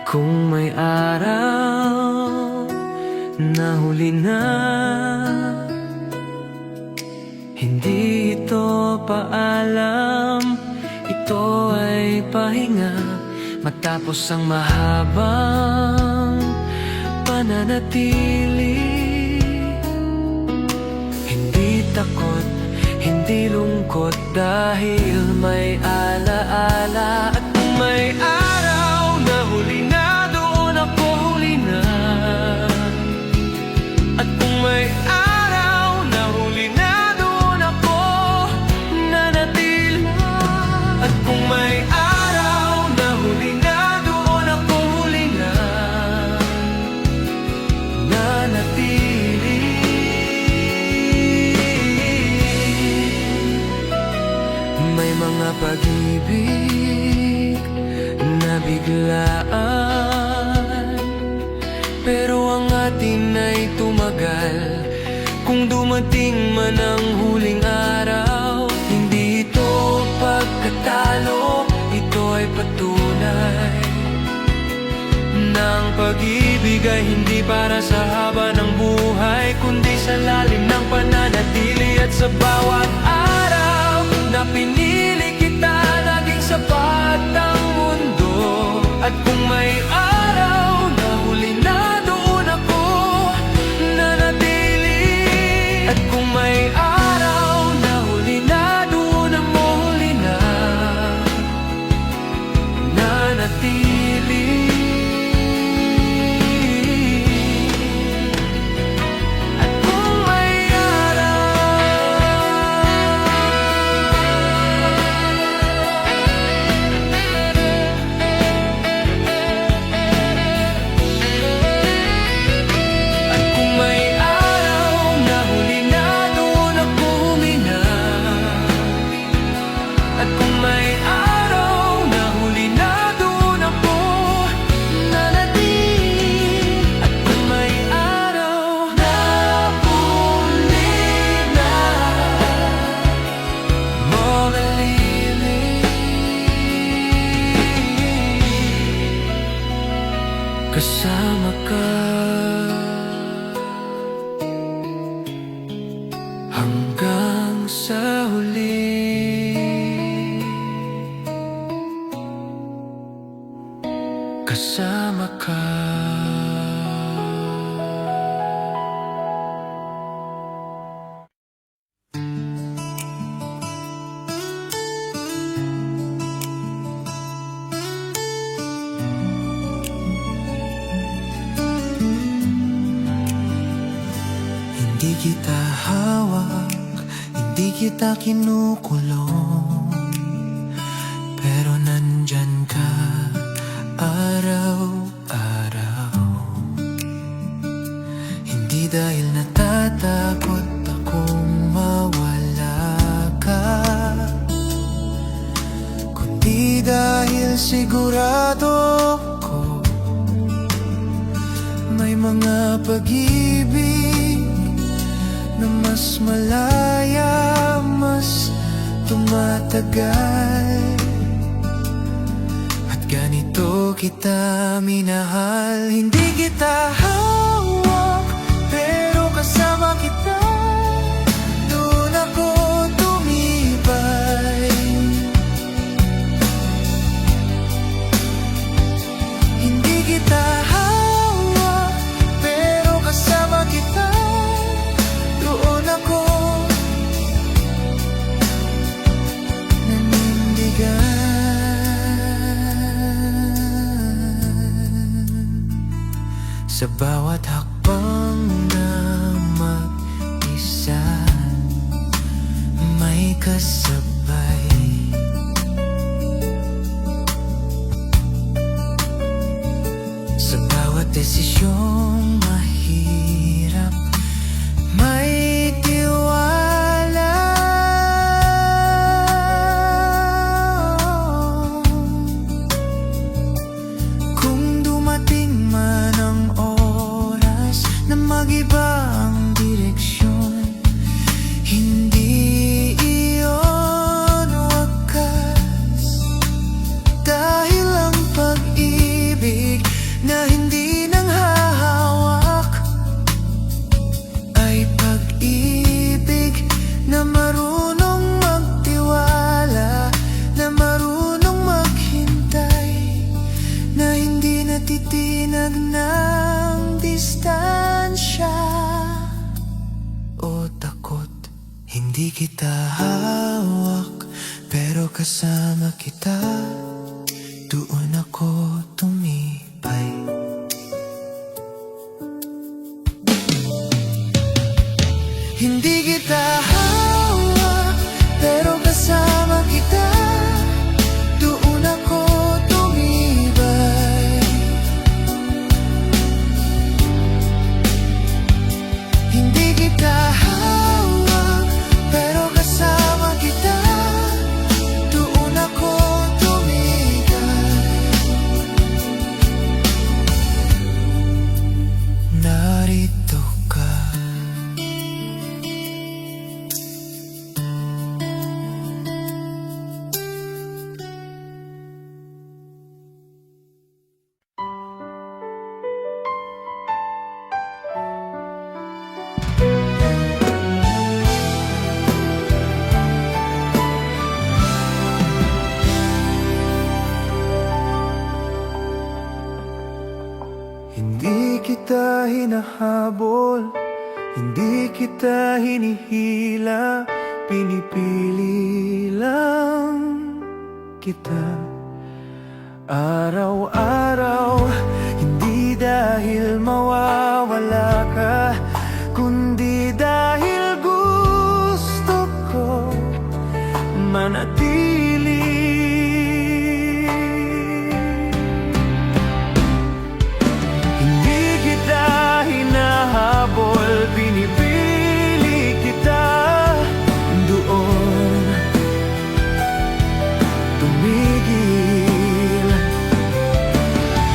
Kung may araw na huli na, hindi ito paalam, ito ay pahinga. Matapos ang mahabang pananatili, hindi takot, hindi lungkot, dahil may alaala. At kung may araw na huli na, doon ako huli na. At kung may araw na huli na, doon ako nanatili. At kung may araw na huli na, doon ako huli na nanatili. May mga pag-ibig na biglaan, pero ang atin ay tumagal. Kung dumating man ang huling araw, hindi ito pagkatalo, ito ay patunay ng pag-ibig ay hindi para sa haba ng buhay, kundi sa lalim ng pananatili. At sa bawat araw na pinili kita, naging sapat ang mundo. At kung may araw na huli na, doon ako nanatili. At kung may araw na huli na, doon ako huli na nanatili. At kung may kasama ka hanggang sa huli, kasama ka. Hindi kita hawak, hindi kita kinukulong, pero nandyan ka araw-araw. Hindi dahil natatakot akong mawala ka, kundi dahil sigurado ko may mga pag-ibig na mas malaya, mas tumatagal. At ganito kita minahal. Hindi kita hawak, pero kasama kita, doon ako tumibay. Hindi kita hawak, pero kasama kita, doon ako nanindigan. Sa bawat hakbang na mag-isa, may kasabay. Sa bawat desisyong mahirap, may tiwala. Kung dumating man ang oras na mag-iba ang direksyon, hindi iyon wakas, dahil ang pag-ibig nagtitinag ng distansya o takot. Hindi kita hawak, pero kasama kita, doon ako tumibay. Hindi kita hawak, pero kasama kita, doon ako tumibay. Hindi kita hawak, pero kasama kita, doon ako tumibay. Narito ka. Hindi kita hinahabol, hindi kita hinihila, pinipili lang kita araw-araw. Hindi dahil mawawala ka, kundi dahil gusto ko manatili. Hindi kita hinahabol, pinipili kita, doon tumigil.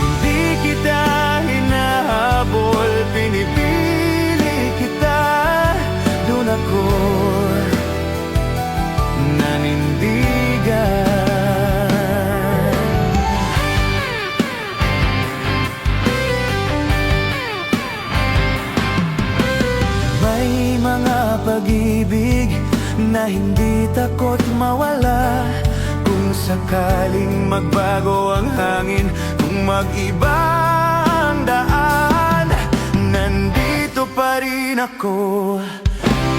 Hindi kita hinahabol, pinipili kita, doon ako nanindigan. May mga pag-ibig na hindi takot mawala. Kung sakaling magbago ang hangin, kung mag-iba ang daan, nandito pa rin ako.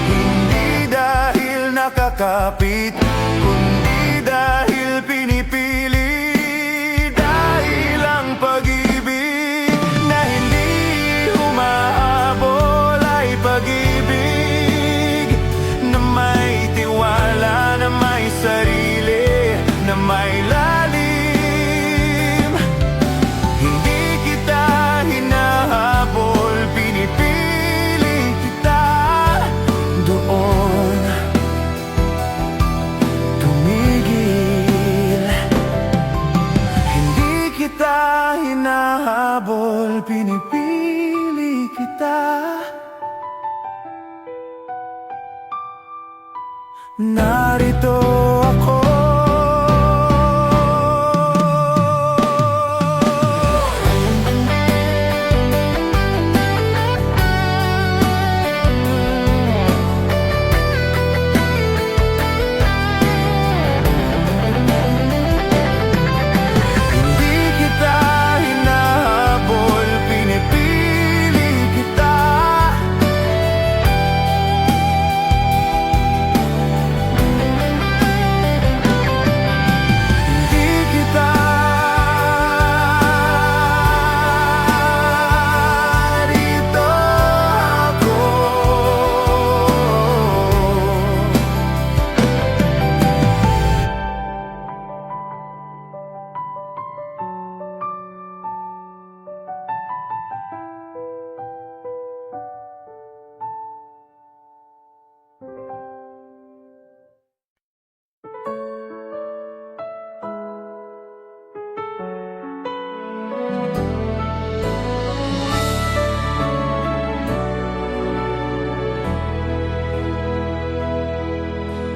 Hindi dahil nakakapit, kundi dahil pinipili. Dahil ang pag-ibig na hindi humahabol ay pag-ibig na may tiwala, na may sarili, na may lalim. Hindi kita hinahabol, pinipili kita, doon tumigil. Hindi kita hinahabol, pinipili kita, narito ako. Hindi kita hinahabol, pinipili kita, hindi kita rito ako.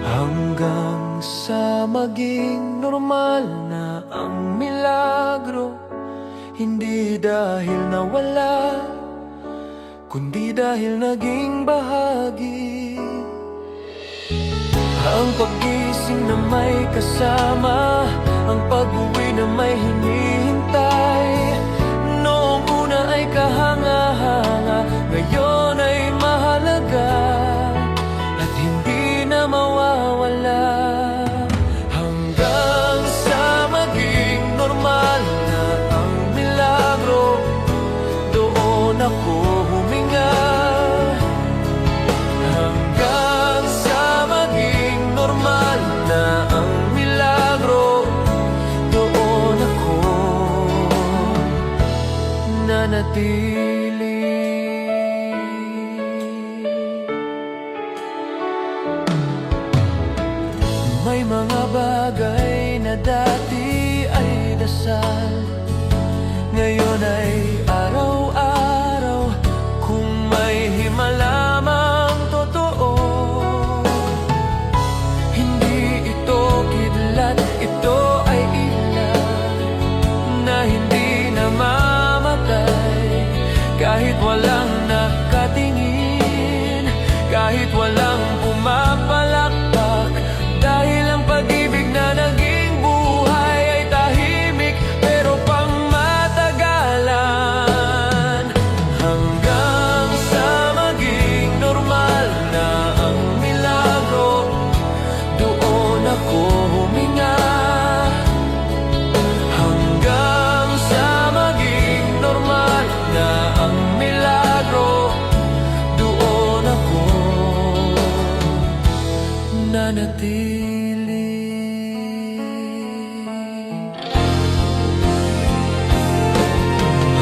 Hanggang sa maging normal na ang milagro, hindi dahil nawala, kundi dahil naging bahagi. Ang pag-gising na may kasama, ang pag-uwi na may hinihintay, nanatili. May mga bagay na dati ay dasal, ngayon ay araw-araw. Kung may himalamang totoo, hindi ito kidlat, ito ay ilan na hindi namamatay. Kahit walang nakatingin, kahit walang pumapalakpak, dahil ang pag-ibig na naging buhay ay tahimik pero pang matagalan. Hanggang sa maging normal na ang milagro, doon ako huminga. Hanggang sa maging normal na ang milagro, doon ako nanatili.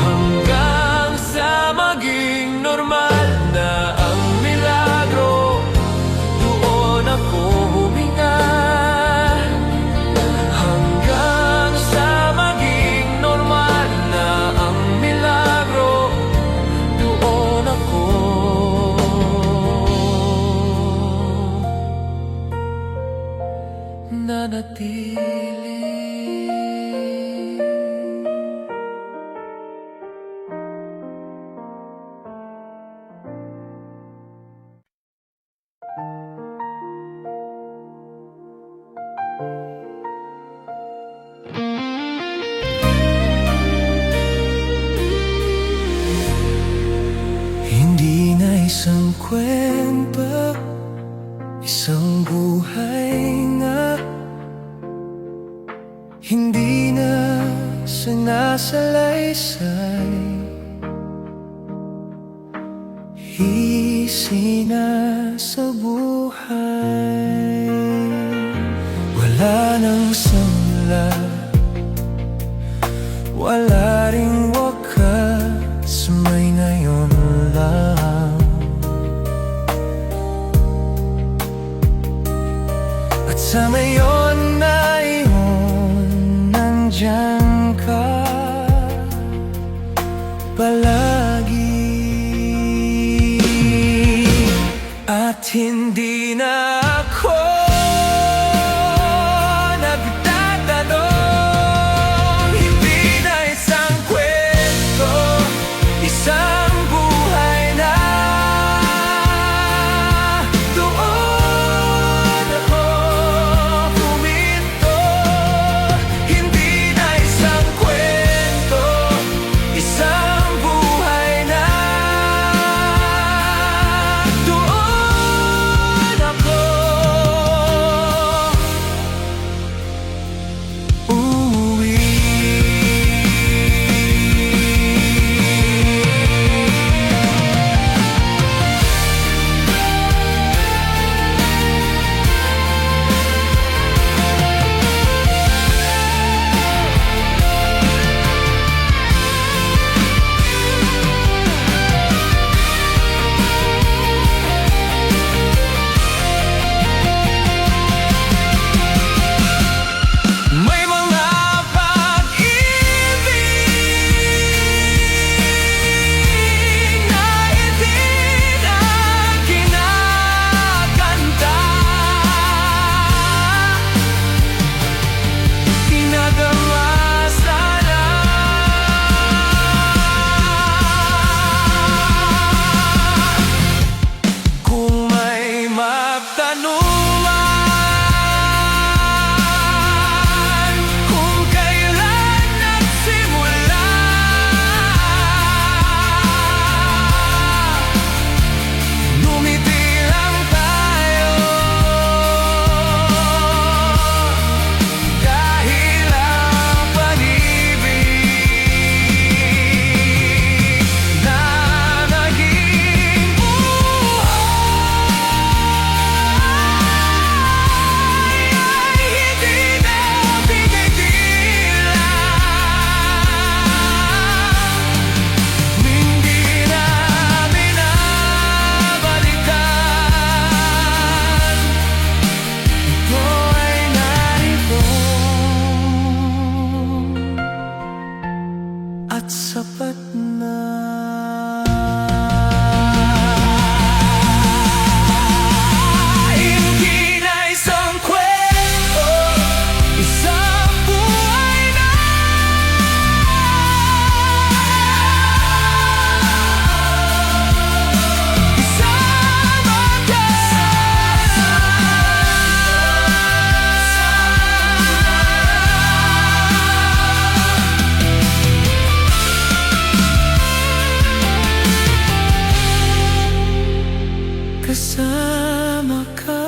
Hanggang sa maging normal na ang milagro, doon ako huminga. Hanggang sa maging normal na ang milagro, doon ako nanatili. Hindi na isang kwento, isang buhay nga. Hindi na sinasalaysay, hisi na sa buhay. Wala nang simula, wala ring wakas, may ngayon lang. At sa ngayon na iyon, nandiyan ka palagi. At hindi na ako nagtatanong, hindi na isang kwento, isang buhay na. Doon ako huminto. Hindi na isang kwento, isang buhay na. Doon ako at sapat na. Hindi na isang kwento, isang buhay na. Isama ka. Kasama ka.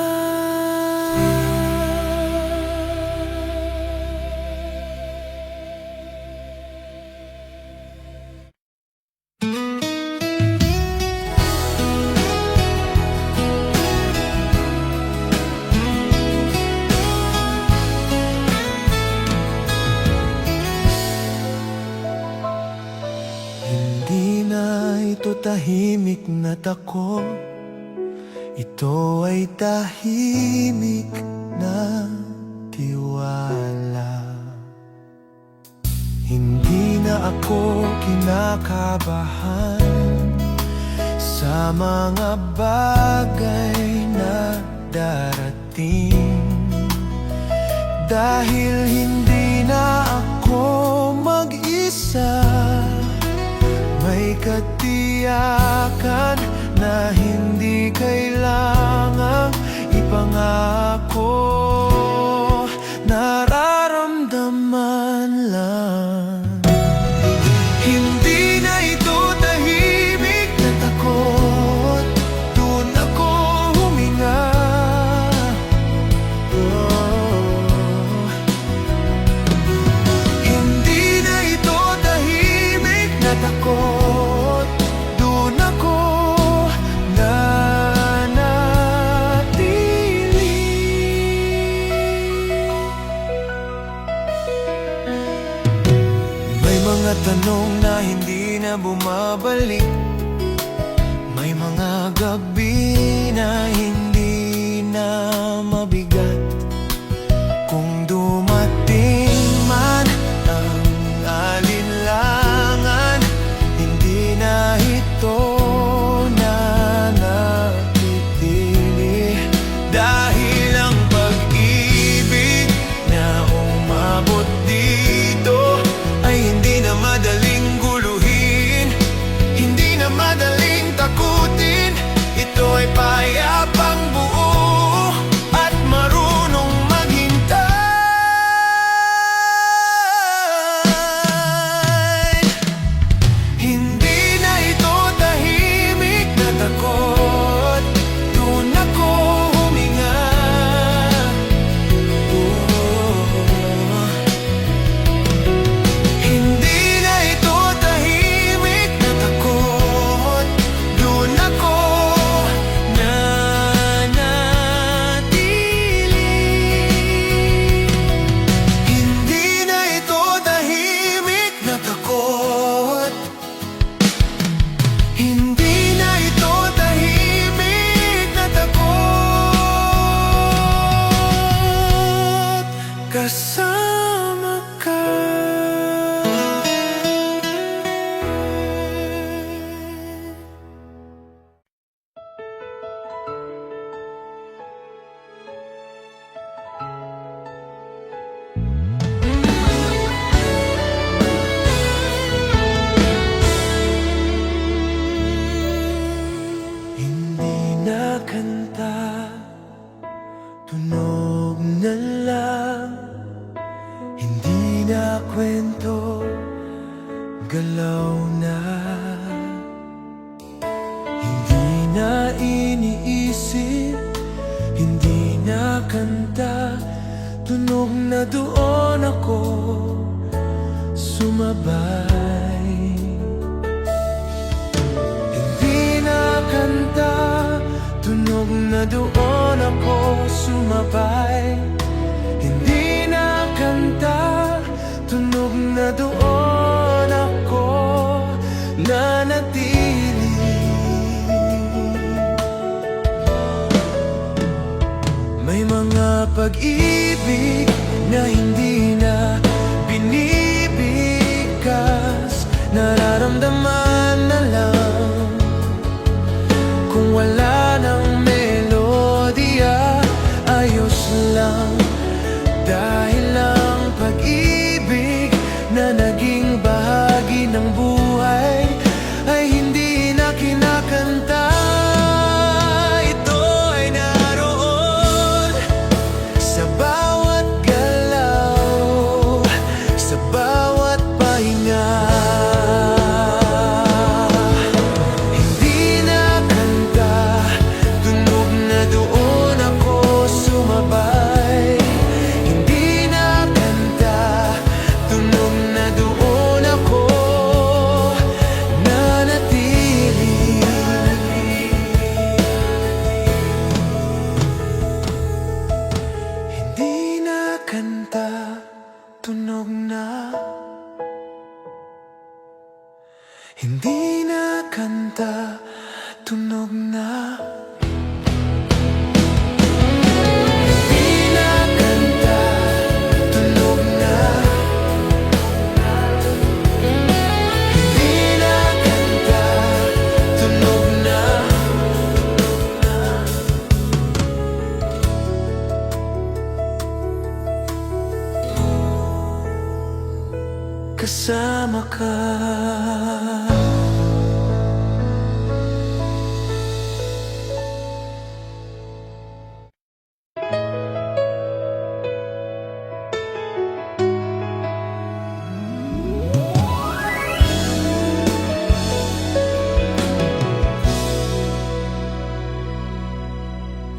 Hindi na ito tahimik na takot, ito ay tahimik na tiwala. Hindi na ako kinakabahan sa mga bagay na darating, dahil hindi na ako mag-isa. May katiyakan na hindi kailangang ipangako, nararamdaman lang. Hindi na ito tahimik na takot, doon ako huminga. Hindi na ito tahimik na takot, doon ako mga tanong na hindi na bumabalik, may mga gabi na hindi na mabigat. Kung dumating man ang alinlangan, hindi na ito nanatili, dahil ang pag-ibig na umabot dito ay hindi na madaling guluhin, hindi na madaling takutin. Ito ay payapang buo at marunong maghintay. Hindi na ito tahimik na takot, doon ako huminga. Hindi na ito tahimik na takot, doon ako nanatili. Hindi na ito tahimik na takot, hindi na ito tahimik na takot. Kasama ka. Hindi na kanta, tunog na lang. Hindi na kwento, galaw na. Hindi na iniisip, hindi na kanta, tunog na doon ako sumabay. Hindi na kanta, tunog na doon ako sumabay. Hindi na kanta, tunog na doon ako nanatili. May mga pag-ibig na hindi na binibigkas, nararamdaman na lang. Kung wala ng melodiya, ayos lang. Dahil ang pag-ibig na naging bahagi ng buhay ay hindi na kinakanta. Ito ay naroon sa bawat galaw, sa bawat pahinga. Hindi na kanta, tunog na doon ako sumabay. Hindi na kanta, tunog na doon ako nanatili. Hindi na kanta, tunog na. Hindi na kanta, tunog na. Hindi na kanta, tunog na. Hindi na kanta, tunog na. Kasama ka.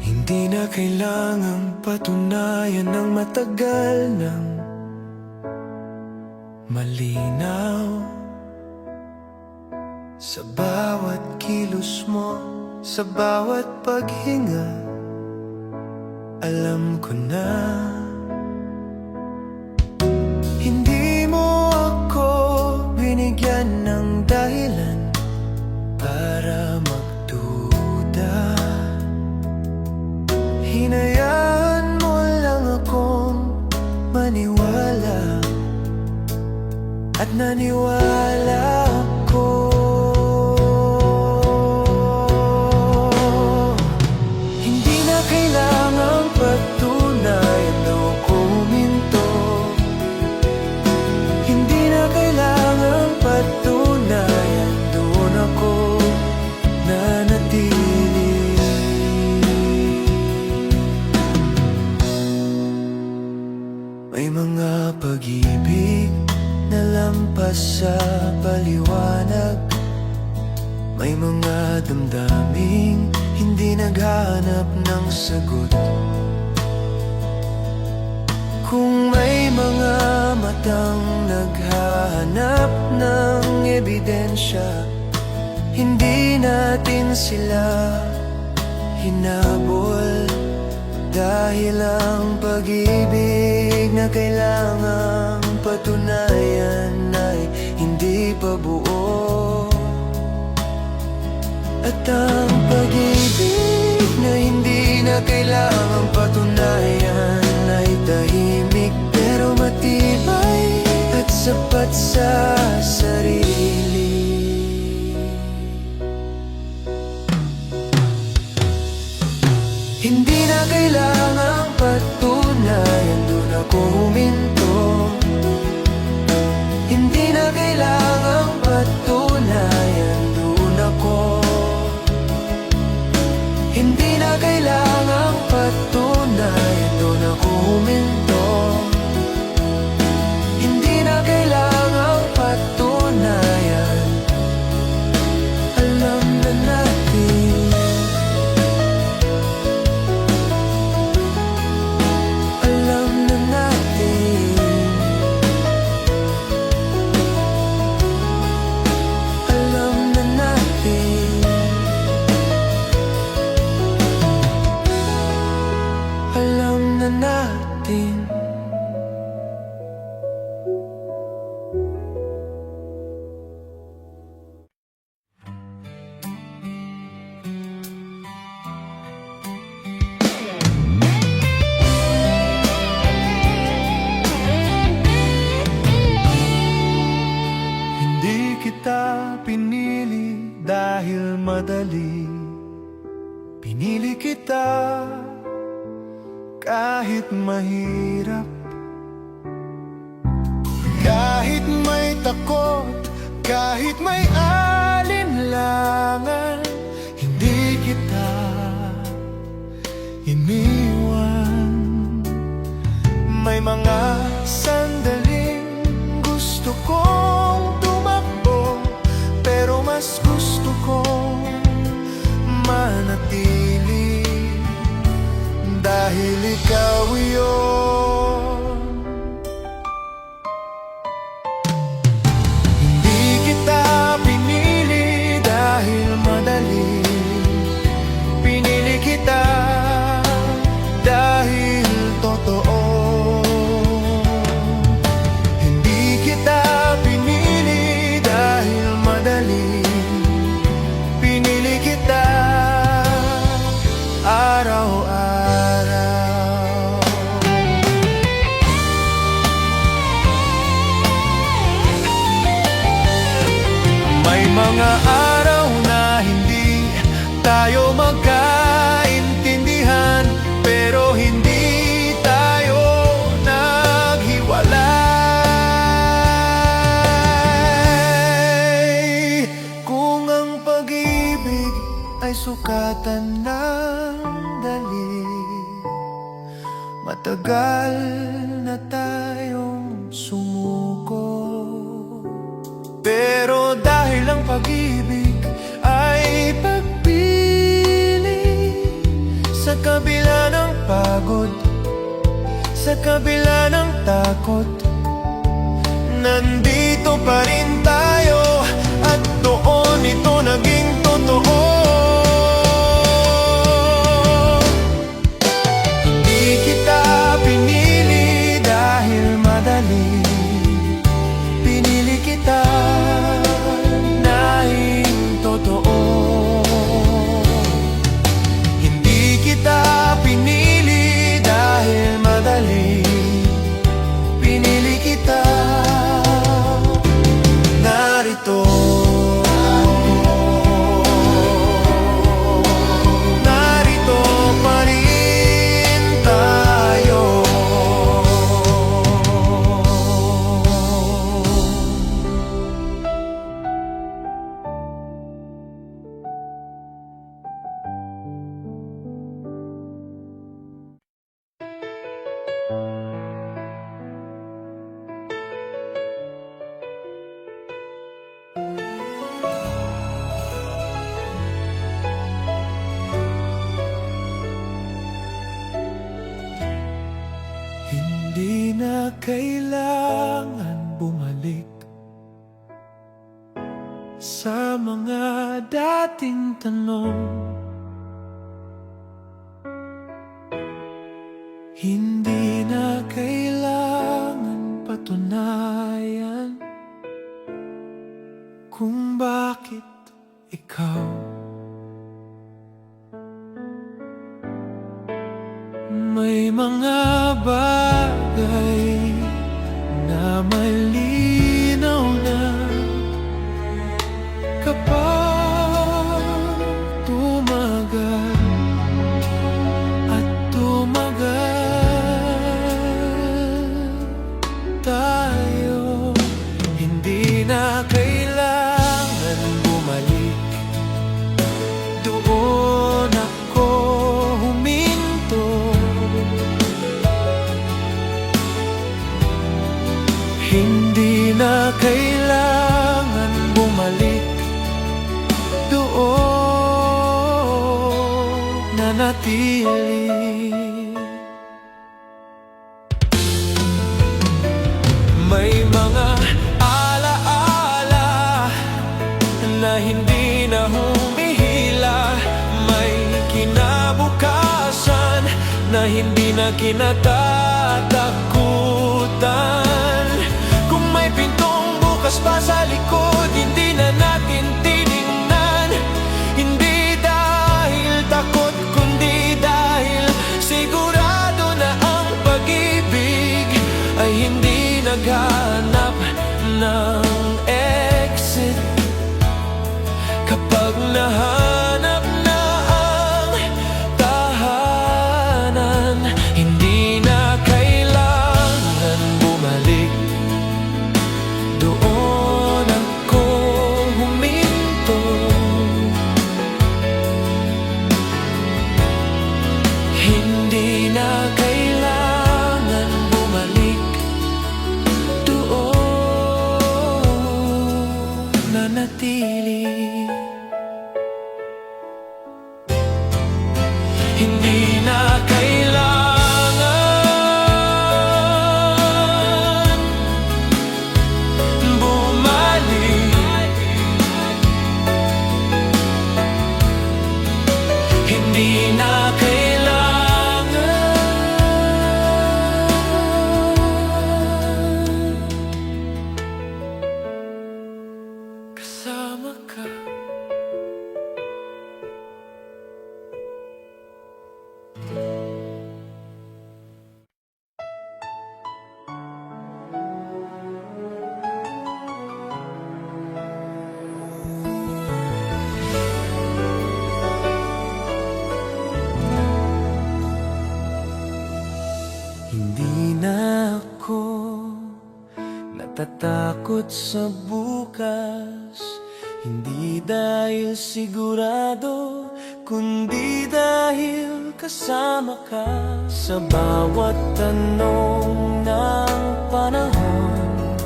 Hindi na kailangang patunayan ng matagal ng malinaw. Sa bawat kilos mo, sa bawat paghinga, alam ko na. Hindi mo ako binigyan ng dahilan para magduda. Hinayaan mo lang akong maniwala, at naniwala ako. Hindi na kailangang patunayan na ako huminto. Hindi na kailangang patunayan, doon ako nanatili. May mga pag-ibig na lampas sa paliwanag. May mga damdaming hindi naghahanap ng sagot. Kung may mga matang naghahanap ng ebidensya, hindi natin sila hinabol. Dahil ang pag-ibig na kailangang patunayan ay hindi pa buo. At ang pag-ibig na hindi na kailangang patunayan ay tahimik pero matibay at sapat sa sarili. Hindi na kailangang patunayan, doon ako huminto. Hindi na kailangang patunayan, doon ako. Hindi na kailangang patunayan, doon ako huminto. Hindi na kailangang patunayan. kita pinili dahil madali. Pinili kita kahit mahirap, kahit may takot, kahit may alinlangan. Hindi kita iniwan. May mga sandaling gusto kong tumakbo, pero mas gusto kong manatili dahil ikaw yun. Hindi kita pinili dahil madali. Pinili kita dahil totoo. Hindi kita pinili dahil madali. Pinili kita araw-araw. May mga araw na hindi tayo magkaintindihan, pero hindi tayo naghiwalay. Kung ang pag-ibig ay sukatan ng dali, matagal na tayong sumuko. Pero dahil ang pag-ibig ay pagpili, sa kabila ng pagod, sa kabila ng takot, nandito pa rin tayo, at doon ito naging totoo. Hindi kita pinili dahil madali. Pinili kita dahil totoo. Hindi kita pinili dahil madali. Pinili kita, narito. Narito pa rin tayo. Hindi na kailangan bumalik sa mga dating tanong. Hindi na kailangan patunayan kung bakit ikaw. May mga bagay na malinaw na kapag tumagal at tumagal tayo. Hindi na kailangan bumalik, doon ako huminto. Hindi na kailangan bumalik, doon nanatili. May mga alaala na hindi na humihila. May kinabukasan na hindi na kinatatakutan. Kung may pintong bukas pa sa likod, hindi na natin tiningnan. Hindi dahil takot, kundi dahil sigurado na ang pag-ibig ay hindi naghanap ng exit. nanatili. Hindi na kailangan bumalik. Hindi na kailangan kasama ka. Hindi na ako natatakot sa bukas. Hindi dahil sigurado, kundi dahil kasama ka. Sa bawat tanong ng panahon,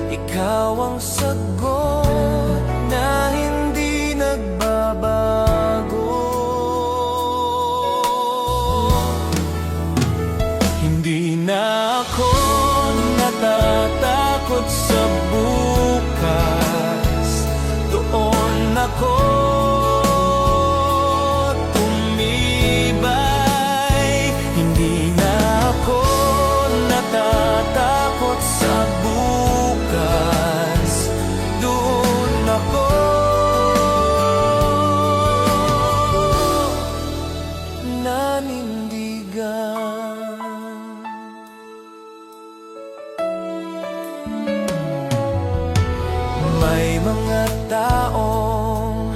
ikaw ang sagot na hindi nagbabago. Hindi na ako natatakot sa bukas. Doon ako tumibay. Hindi na ako natatakot sa bukas. Doon ako nanindigan. May mga taong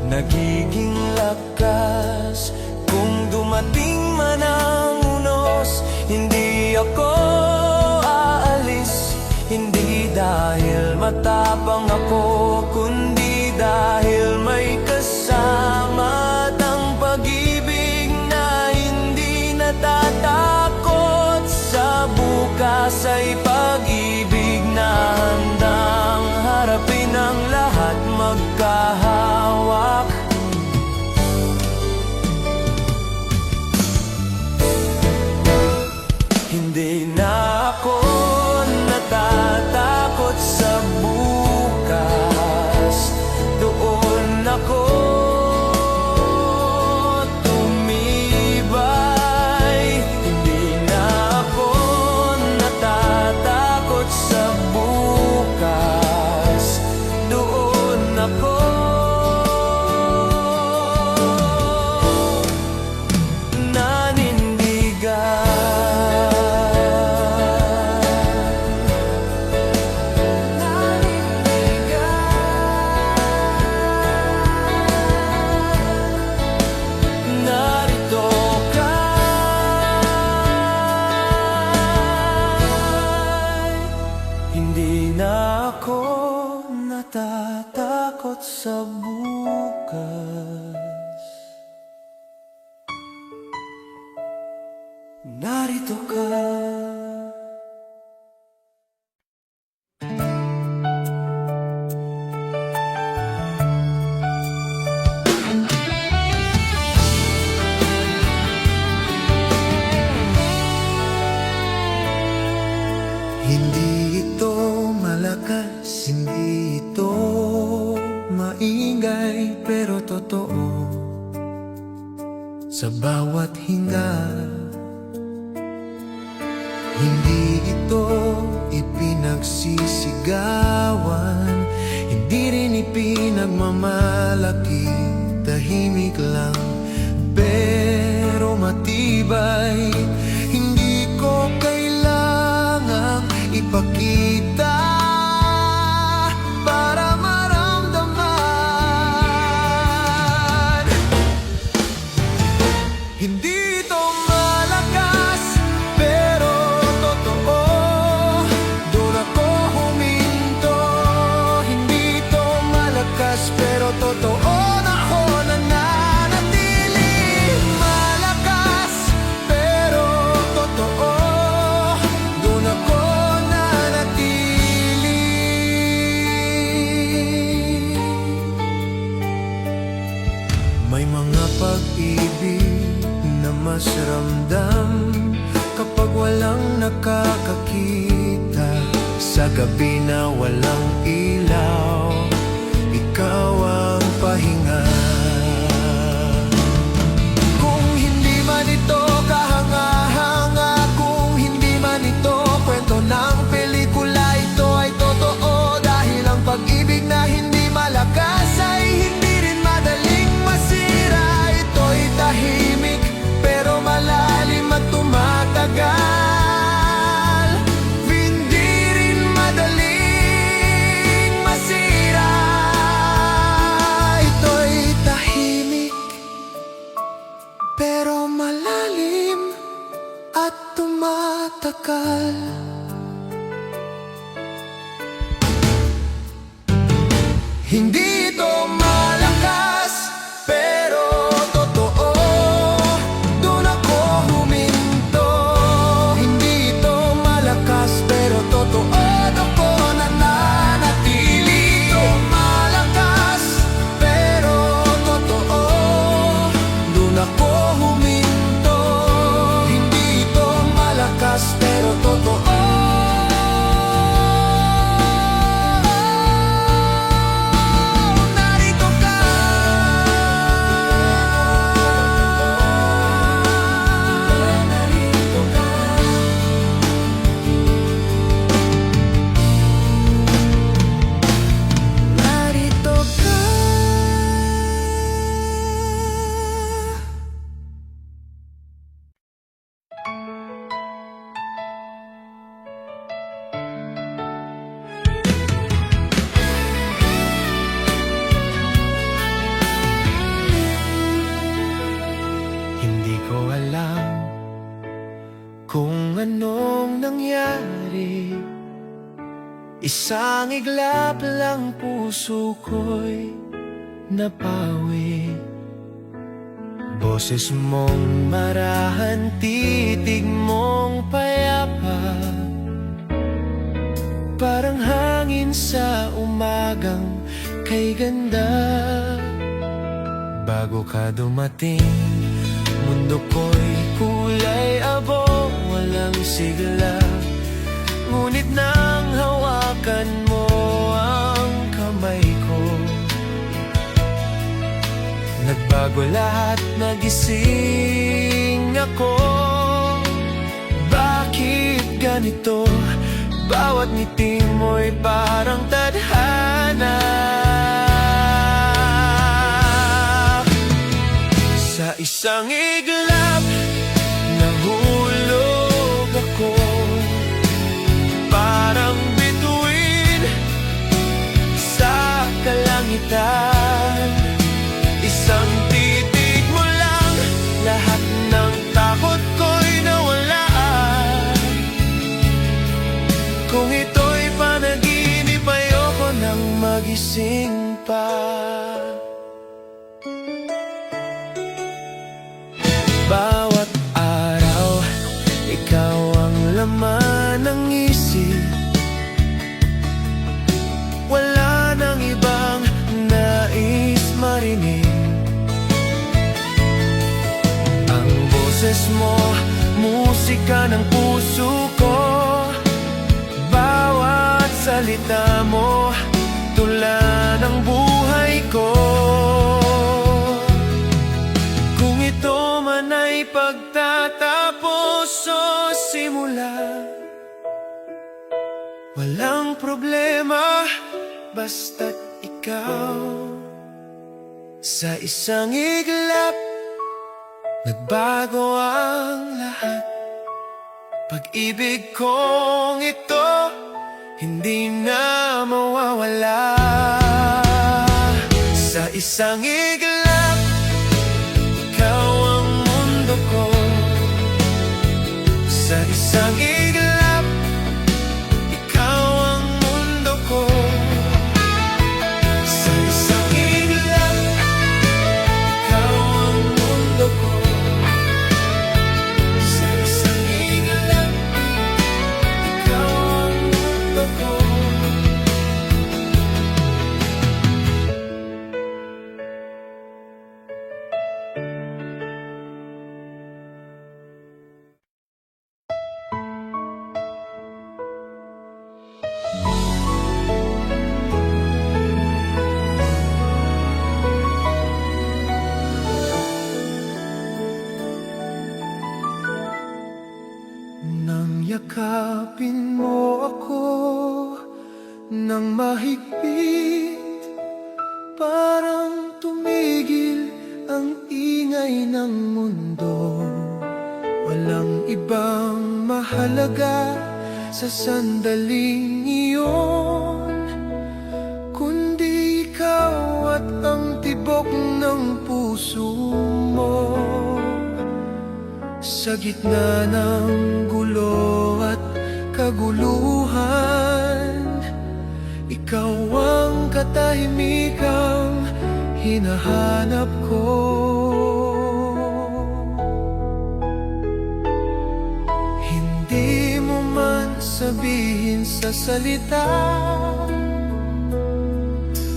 nagiging lakas kung dumating man ang unos. Hindi ako aalis, hindi dahil matapang ako, kundi dahil may kasama at ang pag-ibig na hindi natatakot sa bukas ay pag-ibig na handang harapin ang lahat magkahawak. Hindi na ako natatakot sa bukas. Doon ako tumibay. Hindi na ako natatakot sa bukas. Doon ako hindi na ako natatakot sa bukas. Narito ka. Hindi ito malakas, hindi ito maingay, pero totoo. Sa bawat hinga, hindi ito ipinagsisigawan, hindi rin ipinagmamalaki. Tahimik lang, pero matibay. Hindi ko kailangang ipakita para maramdaman. Hindi ito malakas, pero totoo. Doon ako huminto. Hindi ito malakas, pero totoo na ako nananatili. Malakas, pero totoo. Doon ako nanatili. pag-ibig na mas ramdam kapag walang nakakakita. Sa gabi na walang ilaw, ikaw ang pahinga. Kung hindi man ito kahanga-hanga, kung hindi man ito kwento ng pelikula, ito ay totoo. Dahil ang pag-ibig na hindi malakas ay hindi rin madaling masira. Ito'y tahimik pero malalim at tumatagal. Hindi rin madaling masira. Ito'y tahimik pero malalim at tumatagal. Hindi ito malakas, pero totoo. Doon ako huminto. Hindi ito malakas, pero totoo. Doon ko nananatili. Ito malakas, pero totoo. Doon ako huminto. Hindi ito malakas, pero totoo. Hindi ko alam kung anong nangyari. Isang iglap lang puso ko'y napawi. Boses mong marahan, titig mong payapa, parang hangin sa umagang kay ganda. Bago ka dumating, mundo ko'y kulay abo, walang sigla. Ngunit nang hawakan mo ang kamay ko, nagbago lahat, nagising ako. Bakit ganito? Bawat ngiti mo'y parang tadhana. Sa isang iglap, nahulog ako, parang bituin sa kalangitan. Isang titig mo lang, lahat ng takot ko'y nawala. Kung ito'y panaginip, ayoko nang magising pa. Bawat araw, ikaw ang laman ng isip. Wala nang ibang nais marinig. Ang boses mo, musika ng puso ko. Bawat salita mo, tula ng buhay ko. Kung ito man ay pagtatapos o simula, walang problema, basta't ikaw. Sa isang iglap, nagbago ang lahat. Pag-ibig kong ito, hindi na mawawala. Sa isang iglap, ikaw ang mundo ko. Sa isang iglap, ikaw ang mundo ko. Sa isang iglap, ikaw ang mundo ko. Sa isang iglap, ikaw ang mundo ko. Yakapin mo ako nang mahigpit, parang tumigil ang ingay ng mundo. Walang ibang mahalaga sa sandaling iyon, kundi ikaw at ang tibok ng puso mo. Sa gitna ng gulo at kaguluhan, ikaw ang katahimikang hinahanap ko. Hindi mo man sabihin sa salita,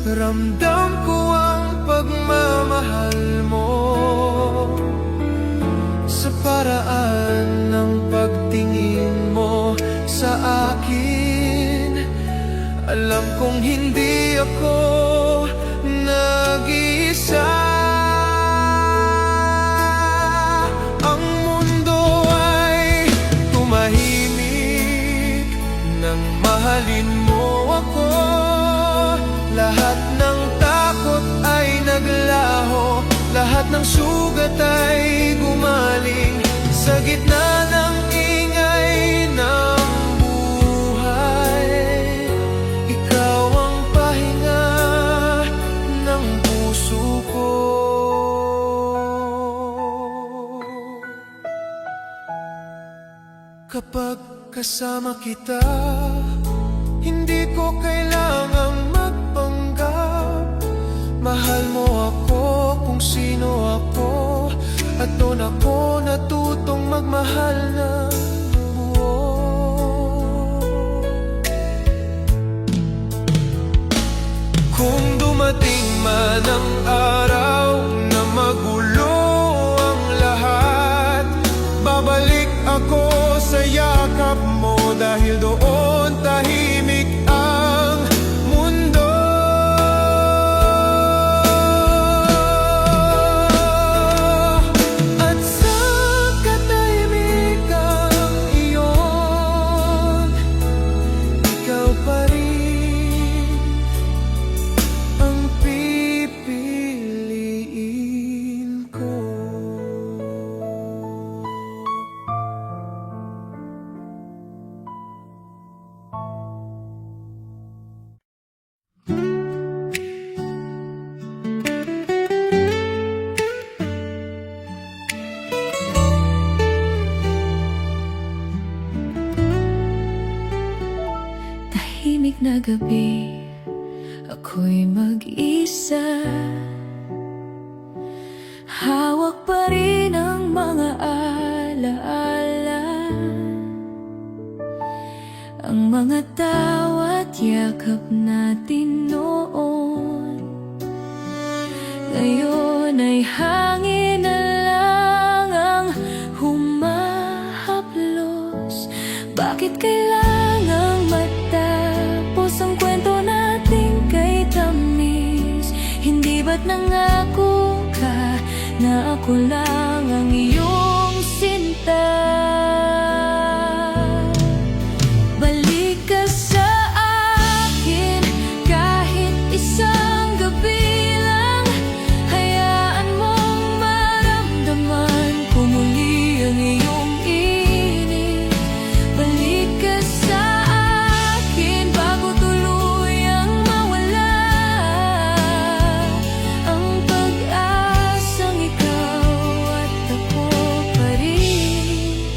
ramdam ko ang pagmamahal mo. Sa paraan ng pagtingin mo sa akin, alam kong hindi ako nag-iisa. Ang mundo ay tumahimik nang mahalin mo ako. Lahat ng takot ay naglaho, lahat ng sugat ay gumaling. Sa gitna ng ingay ng buhay, ikaw ang pahinga ng puso ko. Kapag kasama kita, hindi ko kailangang magpanggap. Mahal mo ako kung sino ako, at doon ako natutong magmahal ng buo. Kung dumating man ang araw na magulo ang lahat, babalik ako sa yakap mo, dahil doon tahimik ang mundo. At sa katahimikang iyon, ikaw pa rin ang pipiliin ko. Tahimik na gabi, ako'y mag-isa. Hawak pa rin ang mga alaala, ang mga tawa't yakap natin noon. Ngayon ay hangin na lang ang humahaplos. Bakit kailangang matapos ang kwento natin kay tamis? Hindi ba't nangako ka na ako lang ang iyong sinta? Balik ka sa akin kahit isang gabi lang. Hayaan mong maramdaman ko muli ang iyong init. Balik ka sa akin bago tuluyang mawala ang pag-asang ikaw at ako pa rin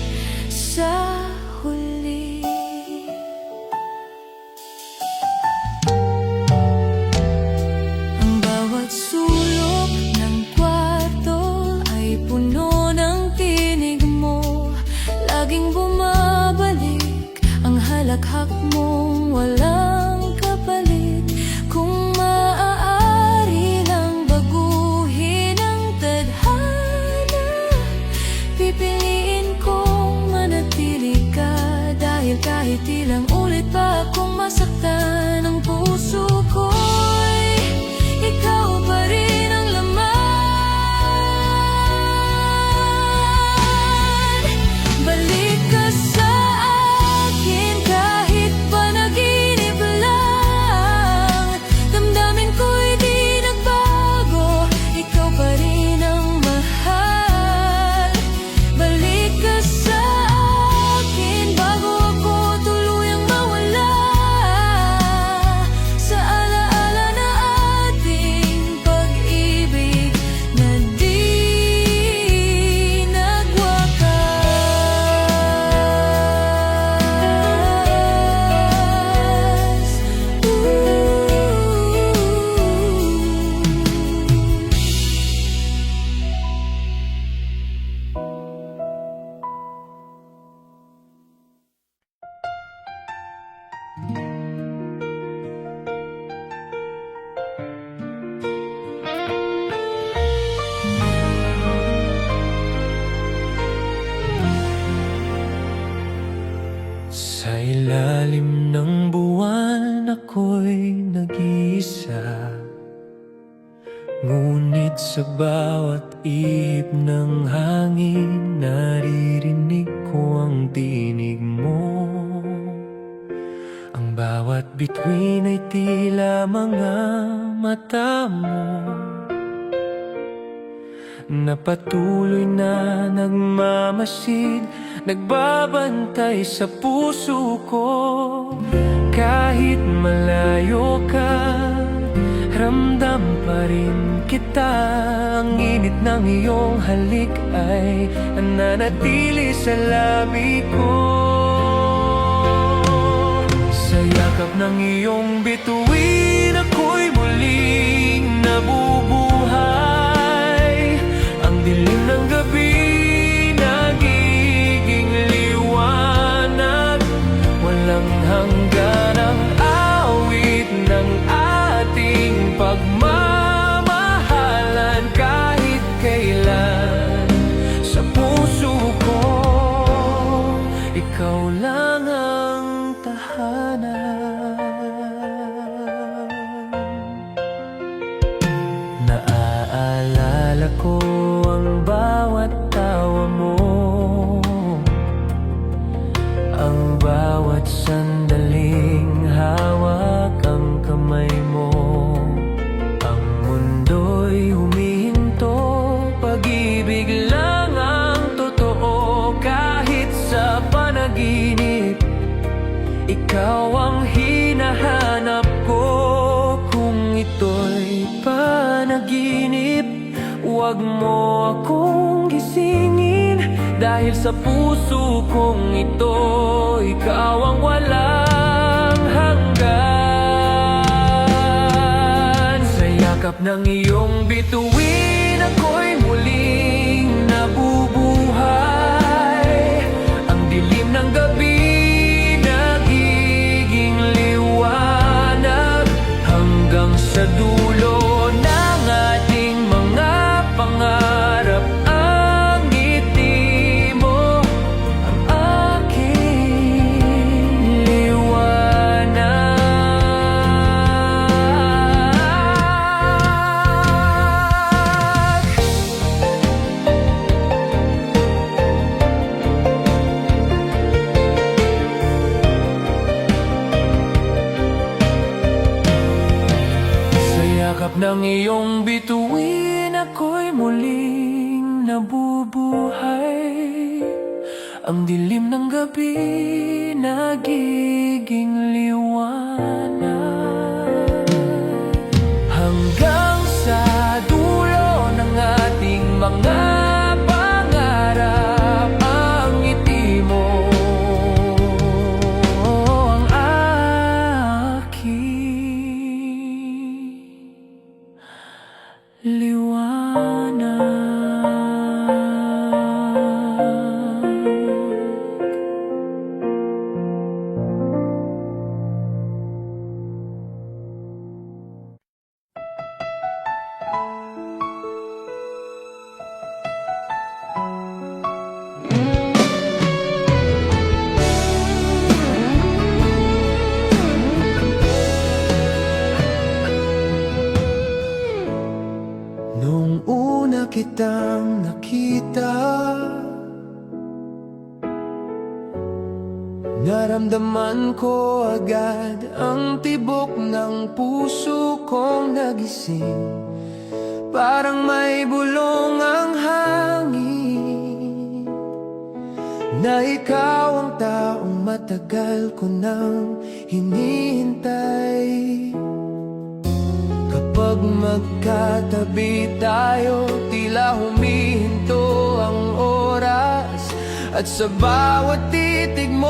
Ngunit sa bawat ihip ng hangin, naririnig ko ang tinig mo. Ang bawat bituin ay tila mga mata mo, na patuloy na nagmamasid, nagbabantay sa puso ko. Kahit malayo ka, ramdam pa rin kita. Ang init ng iyong halik ay nananatili sa labi ko. Sa yakap ng iyong bituin, ako'y muling nabubuhay. Ang dilim ng gabi nagiging liwanag, walang hanggan ang awit ng ating pagmamahalan. Kahit kailan sa puso ko, ikaw lang ang tahanan. Naaalala ko ang bawat tawa mo, ang bawat sandaling hawak ang kamay mo. Ang mundo'y humihinto, pag-ibig lang ang totoo. Kahit sa panaginip, ikaw ang hinahanap ko. Kung ito'y panaginip, huwag mo akong gisingin, dahil sa puso kong ito, ikaw ang walang hanggan. Sa yakap ng iyong bituin, ako'y muling nabubuhay. Ang dilim ng gabi nagiging liwanag, hanggang sa dulo ng ating mga pangarap. Ang ngiti mo ang aking liwanag. Sa yakap ng iyong bituin, ako'y muling nabubuhay. Ang dilim ng gabi nagiging liwanag, hanggang sa dulo ng ating mga pangarap. Ang ngiti mo ang aking liwanag. Nung una kitang nakita, naramdaman ko agad ang tibok ng puso kong nagising. Parang may bulong ang hangin, na ikaw ang taong matagal ko nang hinihintay. Kapag magkatabi tayo, tila humihinto ang oras, at sa bawat titig mo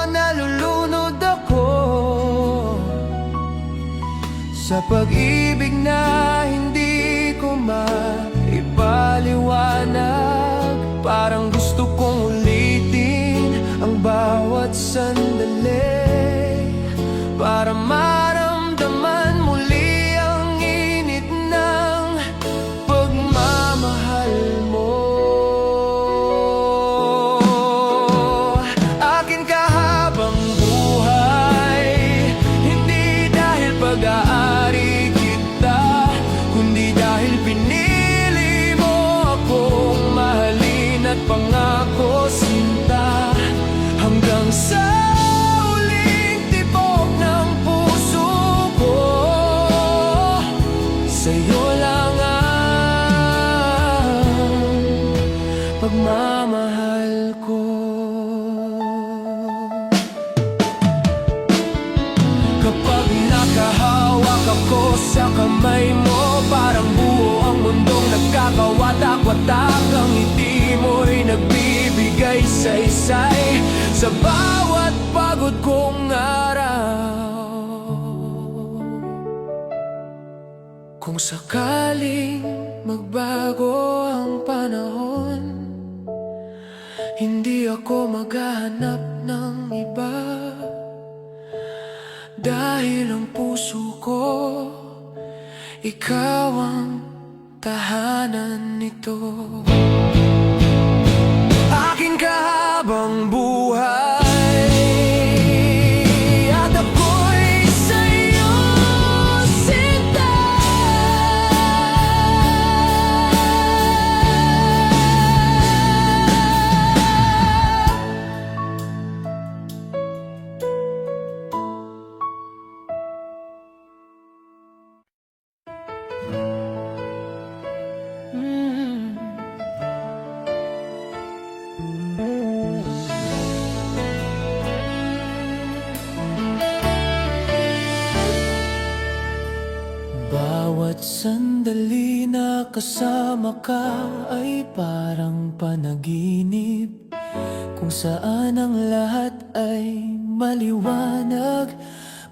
nalulunod ako. Sa pag-ibig na hindi ko maipaliwanag, parang gusto kong ulitin ang bawat sandali, para maramdaman muli ang init ng pagmamahal mo. Akin ka habang buhay, hindi dahil pag-aari kita, sa'yo lang ang pagmamahal ko. Kapag nakahawak ako sa kamay mo, parang buo ang mundong nagkakawatak-watak. Ang ngiti mo'y nagbibigay saysay sa bawat pagod kong araw. Kung sakaling magbago ang panahon, hindi ako maghahanap ng iba, dahil ang puso ko, ikaw ang tahanan nito. Aking kahabang buhay, at ako'y sa'yo sinta. Bawat sandali na kasama ka ay parang panaginip, kung saan ang lahat ay maliwanag,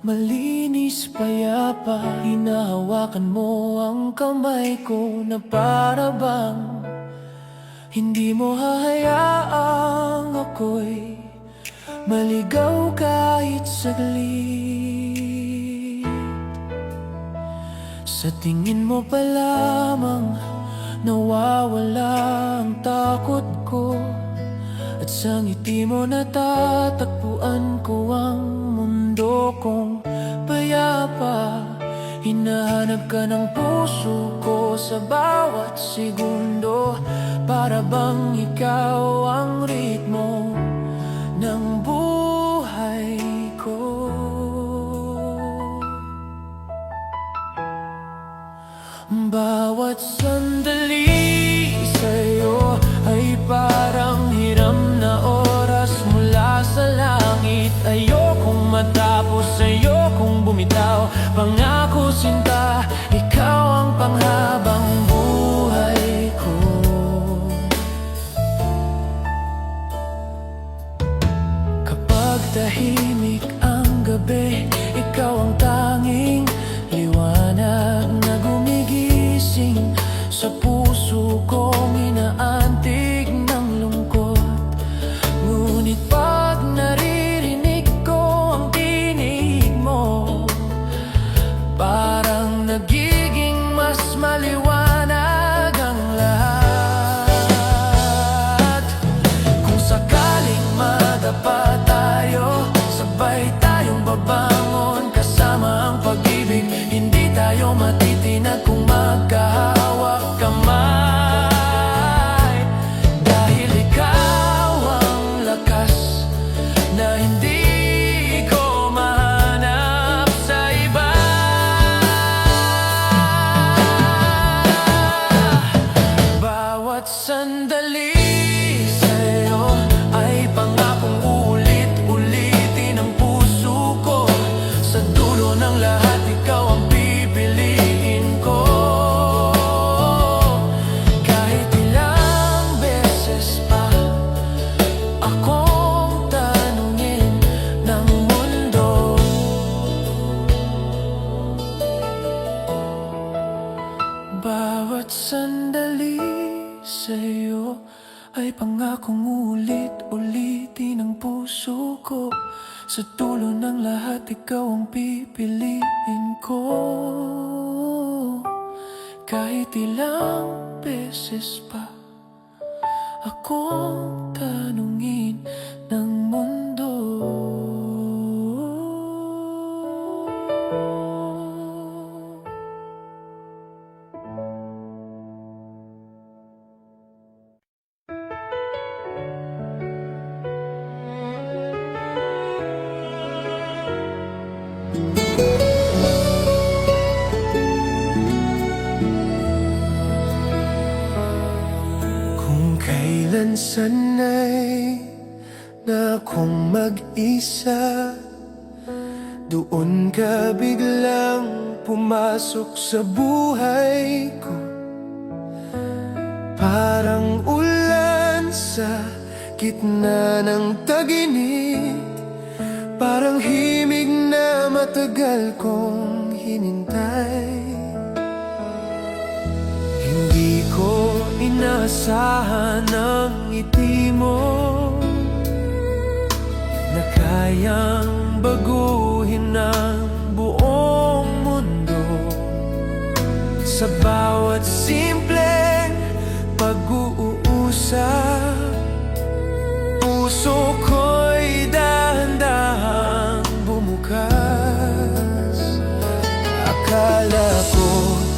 malinis, payapa. Hinahawakan mo ang kamay ko na para bang hindi mo hahayaang ako'y maligaw kahit saglit. Sa tingin mo pa lamang nawawala ang takot ko, at sa ngiti mo natatagpuan ko ang mundo kong payapa. Hinahanap ka ng puso ko sa bawat segundo, para bang ikaw ang ritmo ng buhay ko. Bawat sandali sa'yo ay parang hiram na oras mula sa langit. Ayokong matapos, ayokong bumitaw. Pangako sinta, ikaw ang panghabang buhay ko. Kapag tahimik ang gabi, ikaw ang tanging liwanag na gumigising sa puso kong inaantig ng lungkot. Ngunit pag naririnig ko ang tinig mo, parang nagiging mas maliwanag ang lahat. Kung sakaling madapa tayo, sabay tayong babangon kasama ang pag-ibig. Hindi tayo matitinag kung magkahawak kamay, dahil ikaw ang lakas na hindi ko mahanap sa iba. Bawat sandali sa'yo ay pangakong ulit-ulitin ng puso ko. Sa dulo ng lahat, ikaw ang pipiliin ko. Kahit ilang beses pa akong tanungin ng mundo, bawat sandali sa'yo ay pangakong ulit-ulitin ng puso ko. Sa dulo ng lahat, ikaw ang pipiliin ko. Kahit ilang beses pa akong tanungin ng mundo. kailan sanay na akong mag-isa, doon ka biglang pumasok sa buhay ko. Parang ulan sa gitna ng tag-init, parang himig na matagal kong hinintay. Hindi ko inaasahan ang ngiti mo na kayang baguhin ang buong mundo. Sa bawat simpleng pag-uusap, puso ko'y dahan-dahang bumukas. Akala ko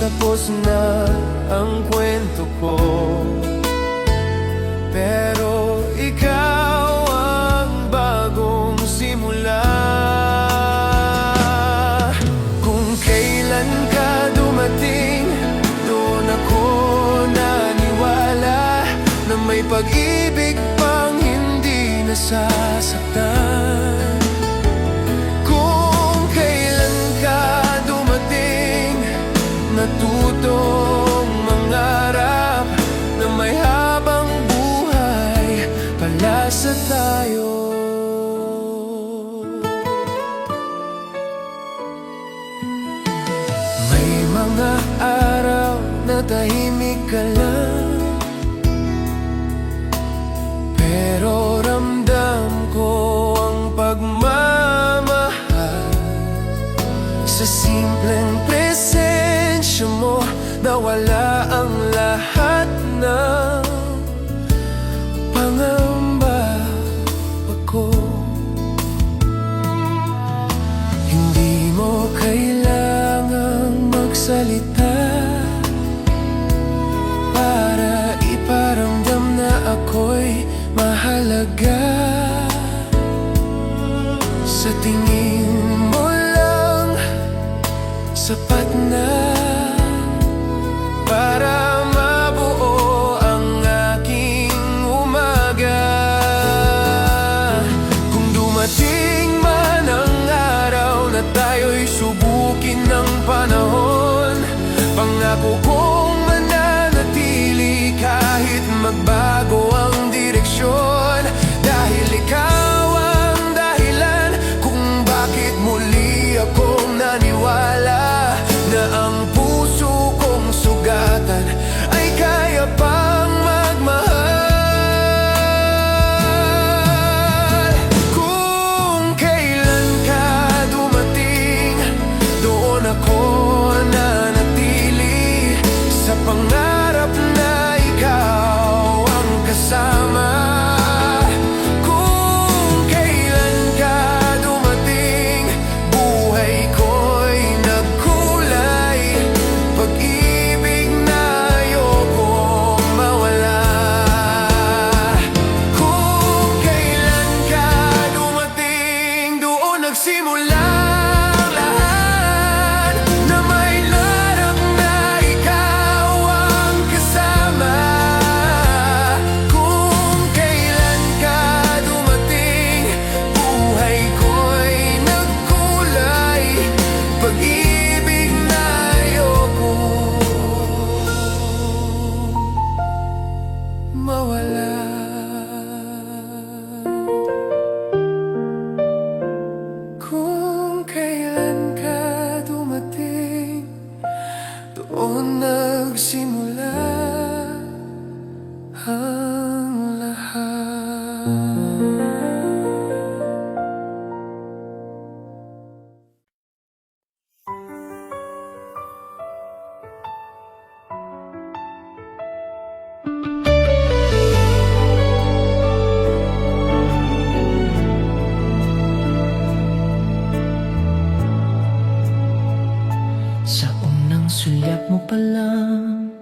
tapos na ang kwento ko, pero ikaw ang bagong simula. Kung kailan ka dumating, doon ako naniwala na may pag-ibig pang hindi nasasaktan. Kung kailan ka dumating, natutong mangarap na may habang buhay pala sa tayo. May mga araw na tahimik ka lang, pero ramdam ko ang pagmamahal. Sa simpleng presensya mo, nawala ang lahat ng pangamba ko. Hindi mo kailangang magsalita para iparamdam na ako'y mahalaga. Sa tingin mo lang, sapat na para mabuo ang aking umaga. Kung dumating man ang araw na tayo'y subukin ng panahon, pangako kong mananatili kahit magbago ang direksyon. Dahil ikaw ang dahilan kung bakit muli akong naniwala na ang puso kong sugatan ay kaya pang magmahal. Kung kailan ka dumating, doon ako nanatili sa pangarap na ikaw ang kasama. Kung kailan ka dumating, buhay ko'y nagkulay. Pag-ibig na ayokong mawala. Kung kailan ka dumating, doon nagsimula ang lahat, na may larap na ikaw ang kasama. Kung kailan ka dumating, buhay ko'y nagkulay. Pag-ibig na ayokong mawala. Kung kailan ka dumating, doon nagsimula ang lahat. Sa unang sulyap mo pa lang,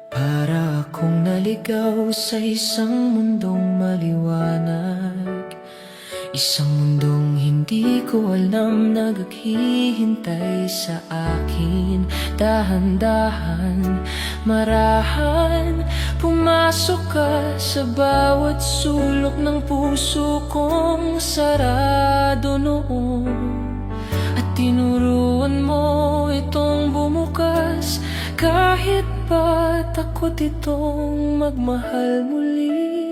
para akong naligaw sa isang mundong maliwanag. Isang mundong hindi ko alam naghihintay sa akin. Dahan-dahan marahan. Pumasok ka sa bawat sulok ng puso kong sarado noon, at tinuruan mo itong bumukas, kahit pa takot itong magmahal muli.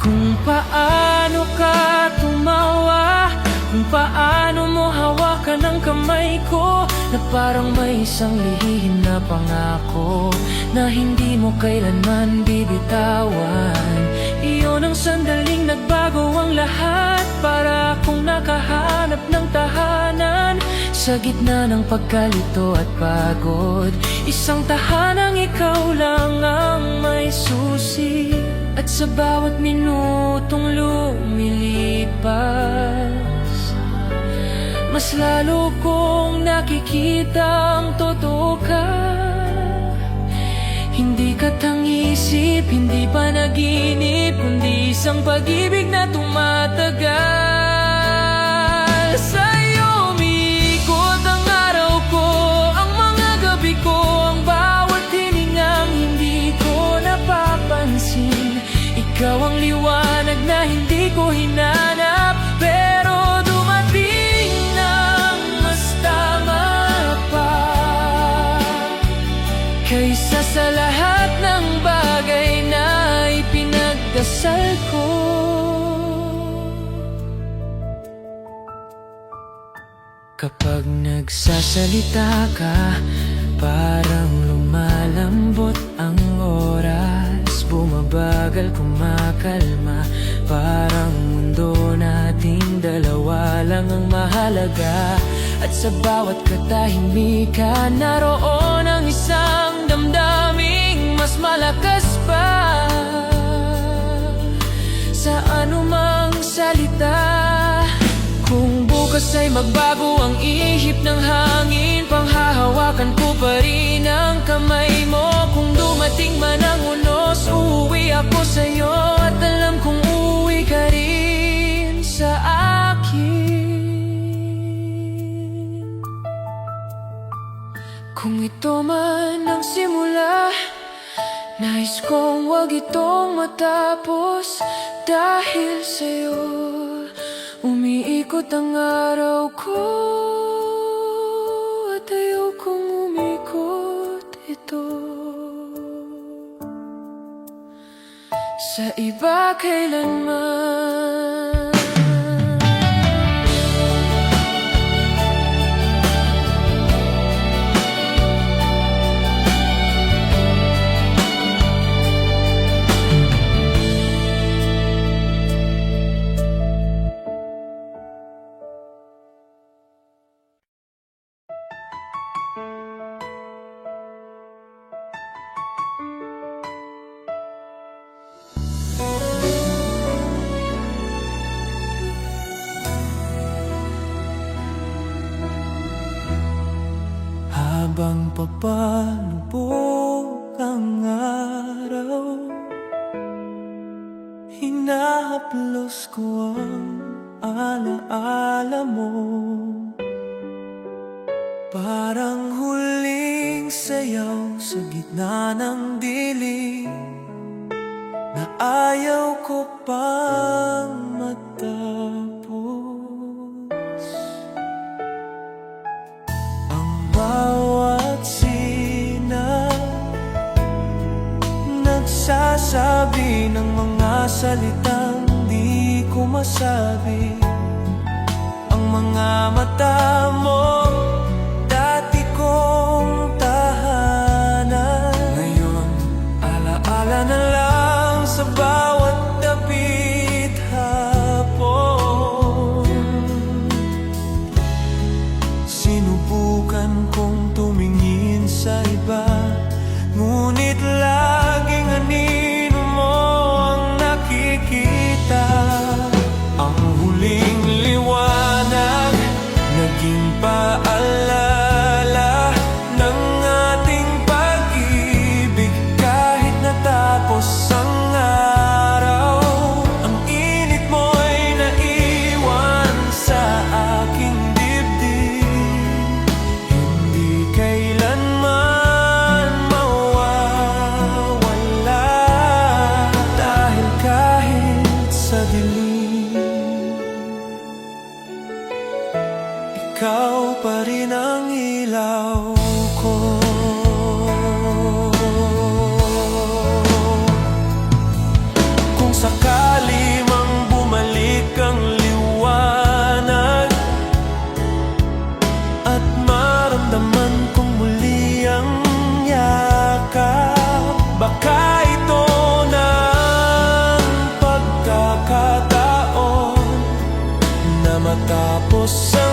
Kung paano ka tumawa, kung paano mo hawakan ang kamay ko, na parang may isang lihim na pangako na hindi mo kailanman bibitawan. Iyon ang sandaling nagbago ang lahat, para akong nakahanap ng tahanan sa gitna ng pagkalito at pagod. Isang tahanang ikaw lang ang may susi, at sa bawat minutong lumilipas, mas lalo kong nakikitang totoo ka. Hindi ka tangisip, hindi pa naginip, kundi isang pag-ibig na tumatagal. Sa'yo umiikot ang araw ko, ang mga gabi ko, ang bawat hiningang hindi ko napapansin. Ikaw ang liwanag na hindi ko hinanap, pero dumating ng mas tama pa, kaysa sa lahat ng bagay na ipinagdasal ko. Kapag nagsasalita ka, parang lumalambot ang oras, bumabagal, kumakalma, parang mundo nating dalawa lang ang mahalaga. At sa bawat katahimikan, naroon ang isang damdaming mas malakas pa sa anumang salita. Kung bukas ay magbago ang ihip ng hangin, panghahawakan ko pa rin ang kamay mo. Kung dumating man ang unos, uuwi ako sa'yo, at alam kong uuwi ka rin sa akin. Kung ito man ang simula, nais kong wag itong matapos. Dahil sa'yo umiikot ang araw ko, at ayaw kong umikot ito sa iba kailanman. Habang papalubog ang araw, hinahaplos ko ang alaala mo. Parang huling sayaw sa gitna ng dilim, na ayaw ko pang matapos. Ang bawat sinag nagsasabi ng mga salitang di ko masabi. Ang mga mata mo, dati kong tahanan, ngayon alaala na lang sa bawat dapit hapon. Sinubukan kong tumingin sa iba, ngunit laging anino mo ang nakikita. Ang huling liwanag naging sa